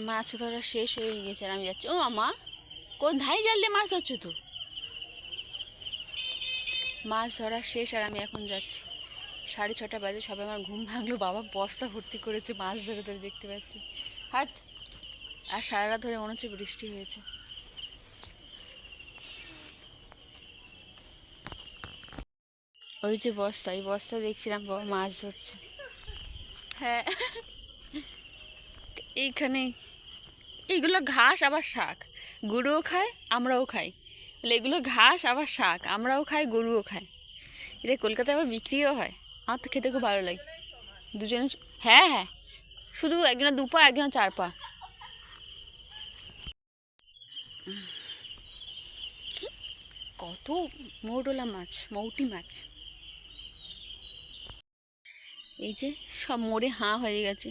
মাছ ধরা শেষ হয়ে গেছে আর আমি যাচ্ছি। ও মামা, কোথায় জাল দিয়ে মাছ ধরছো? তো মাছ ধরা শেষ আর আমি এখন যাচ্ছি। 6:30 বাজে, সবাই আমার ঘুম ভাঙলো। বাবা বস্তা ভর্তি করেছে মাছ ধরে ধরে, দেখতে পাচ্ছি। হাট। আর সারা রাত ধরে মনে হচ্ছে বৃষ্টি হয়েছে। ওই যে বস্তা, ওই বস্তা দেখছিলাম বাবা মাছ ধরছে। হ্যাঁ, এইখানে এইগুলো ঘাস আবার শাক, গরুও খায় আমরাও খাই। বলে এগুলো ঘাস আবার শাক, আমরাও খাই গরুও খায়। এটা কলকাতায় আবার বিক্রিও হয়। আমার তো খেতে খুব ভালো লাগে দুজনে। হ্যাঁ হ্যাঁ, শুধু একজনের 2 পা, একজনের 4 পা। কত মৌরলা মাছ, মৌটি মাছ। এই যে সব মরে হাঁ হয়ে গেছে।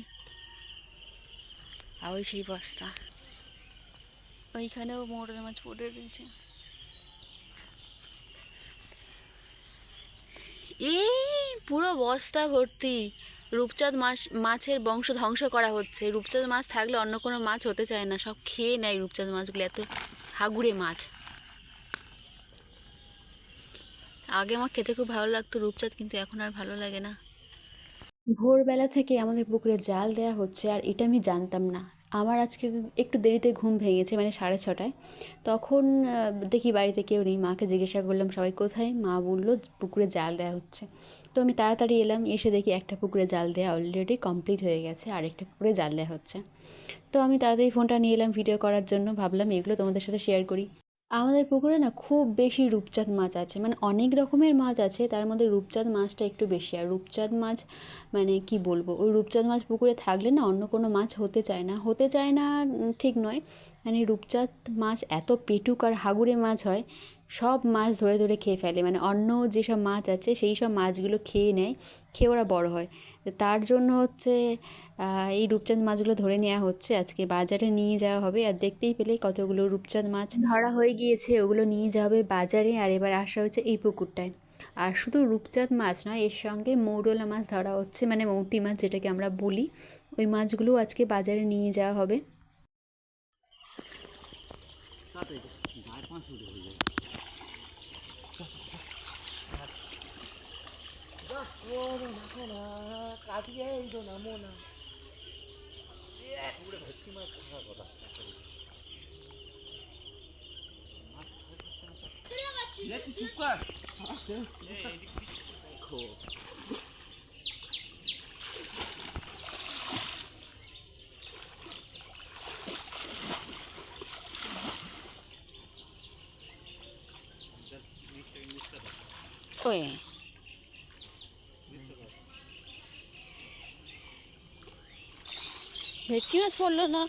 আর ওই সেই বস্তা, ওইখানেও মৌরলা মাছ পড়ে রয়েছে। এই পুরো বস্তা ভর্তি রূপচাঁদ মাছের বংশ ধ্বংস করা হচ্ছে। রূপচাঁদ মাছ থাকলে অন্য কোনো মাছ হতে চায় না, সব খেয়ে নেয় রূপচাঁদ মাছগুলো। এত হাগুড়ে মাছ। আগে আমার খেতে খুব ভালো লাগতো রূপচাঁদ, কিন্তু এখন আর ভালো লাগে না। ভোরবেলা থেকে আমাদের পুকুরে জাল দেওয়া হচ্ছে, আর এটা আমি জানতাম না। আমার আজকে একটু দেরিতে ঘুম ভেঙেছে, মানে 6:30টায়। তখন দেখি বাড়িতে কেউ নেই। মাকে জিজ্ঞাসা করলাম সবাই কোথায়, মা বললো পুকুরে জাল দেওয়া হচ্ছে। তো আমি তাড়াতাড়ি এলাম, এসে দেখি একটা পুকুরে জাল দেওয়া অলরেডি কমপ্লিট হয়ে গেছে, আর একটা পুকুরে জাল দেওয়া হচ্ছে। তো আমি তাড়াতাড়ি ফোনটা নিয়ে এলাম ভিডিও করার জন্য, ভাবলাম এগুলো তোমাদের সাথে শেয়ার করি। আমাদের পুকুরে না খুব বেশি রূপচাঁদ মাছ আছে, মানে অনেক রকমের মাছ আছে, তার মধ্যে রূপচাঁদ মাছটা একটু বেশি। আর রূপচাঁদ মাছ মানে কি বলবো, ওই রূপচাঁদ মাছ পুকুরে থাকলে না অন্য কোনো মাছ হতে চায় না। হতে চায় না ঠিক নয়, মানে রূপচাঁদ মাছ এত পেটুক আর হাগুড়ে মাছ হয়, সব মাছ ধরে ধরে খেয়ে ফেলে। মানে অন্য যেসব মাছ আছে সেই সব মাছগুলো খেয়ে নেয়, খেয়ে ওরা বড় হয়। তার জন্য হচ্ছে এই রূপচাঁদ মাছগুলো ধরে নেওয়া হচ্ছে, আজকে বাজারে নিয়ে যাওয়া হবে। আর দেখতেই পেলে কতগুলো রূপচাঁদ মাছ ধরা হয়ে গিয়েছে, ওগুলো নিয়ে যাওয়া হবে বাজারে। আর এবার আসা হচ্ছে এই পুকুরটায়। আর শুধু রূপচাঁদ মাছ নয়, এর সঙ্গে মৌরলা মাছ ধরা হচ্ছে, মানে মৌটি মাছ যেটাকে আমরা বলি। ওই মাছগুলোও আজকে বাজারে নিয়ে যাওয়া হবে। ওই ভেটকি মাছ পড়লো না।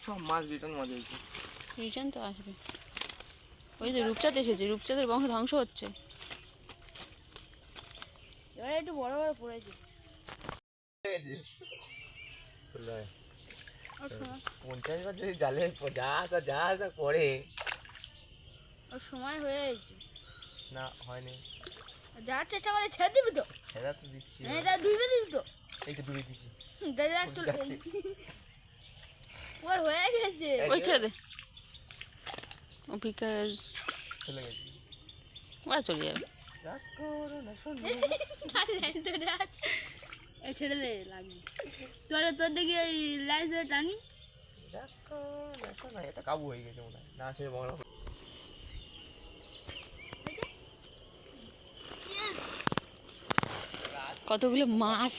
সব মাছ রিটার্ন মাছ হয়েছে। রিটার্ন তো আসবে। ওই যে রূপচাঁদ এসেছে, রূপচাঁদের বংশ ধ্বংস হচ্ছে। এবারে একটু বড় বড় পড়েছে। 50 বার যদি জালে যা আসা করে। ওর সময় হয়ে গেছে। না হয়নি, যাওয়ার চেষ্টা করে ছেড়ে দিবি তো। সেটা তো দিচ্ছি, ডুবে দিবি তো। এই তো ডুবে দিচ্ছি। দাদা ওর হয়ে গেছে, ওই ছেড়ে দে। ও বিকাশ চলে গেছি, ওরা চলে যাবে। ছেড়ে দে, লাগবে তোর দেখি ওই লাইট ধরে টানি। এটা কাবু হয়ে গেছে মনে হয়, না সে বড়। কতগুলো মাছ।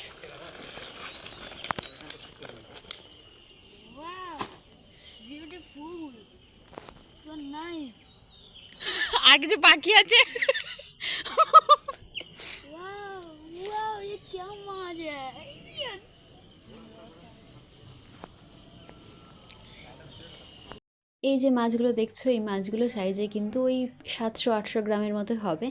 আর কিছু বাকি আছে। এই যে মাছগুলো দেখছো, এই মাছগুলো সাইজে কিন্তু ওই 700-800 গ্রামের মতো হবে।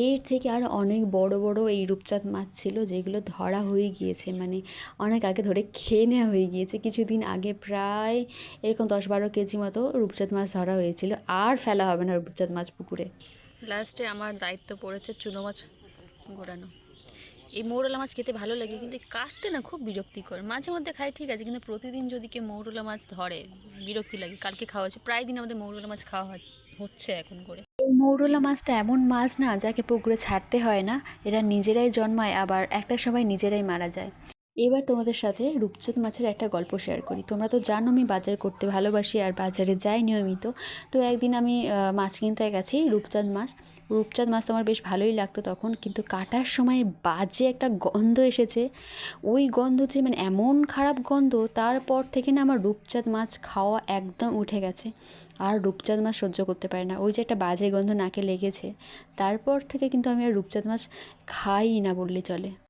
এর থেকে আর অনেক বড় বড় এই রূপচাঁদ মাছ ছিল, যেগুলো ধরা হয়ে গিয়েছে, মানে অনেক আগে ধরে খেয়ে নেওয়া হয়ে গিয়েছে। কিছুদিন আগে প্রায় এরকম 10-12 কেজি মতো রূপচাঁদ মাছ ধরা হয়েছিল। আর ফেলা হবে না রূপচাঁদ মাছ পুকুরে। লাস্টে আমার দায়িত্ব পড়েছে চুনো মাছ ঘোরানো। এই মৌরলা মাছ খেতে ভালো লাগে, কিন্তু কাটতে না খুব বিরক্তিকর। মাঝে মধ্যে খাই ঠিক আছে, কিন্তু প্রতিদিন যদি কেউ মৌরলা মাছ ধরে বিরক্তি লাগে। কালকে খাওয়া হচ্ছে, প্রায় দিন আমাদের মৌরলা মাছ খাওয়া হচ্ছে এখন করে। এই মৌরলা মাছটা এমন মাছ না যাকে পুকুরে ছাড়তে হয় না, এরা নিজেরাই জন্মায়, আবার একটা সময় নিজেরাই মারা যায়। এবার তোমাদের সাথে রূপচাঁদ মাছের একটা গল্প শেয়ার করি। তোমরা তো জানো আমি বাজার করতে ভালোবাসি আর বাজারে যাই নিয়মিত। তো একদিন আমি মাছ কিনতে গেছি, রূপচাঁদ মাছ। রূপচাঁদ মাছ তো আমার বেশ ভালোই লাগতো তখন, কিন্তু কাটার সময় বাজে একটা গন্ধ এসেছে। ওই গন্ধ যে মানে এমন খারাপ গন্ধ, তারপর থেকে না আমার রূপচাঁদ মাছ খাওয়া একদম উঠে গেছে। আর রূপচাঁদ মাছ সহ্য করতে পারে না, ওই যে একটা বাজে গন্ধ নাকে লেগেছে, তারপর থেকে কিন্তু আমি আর রূপচাঁদ মাছ খাই না বললে চলে।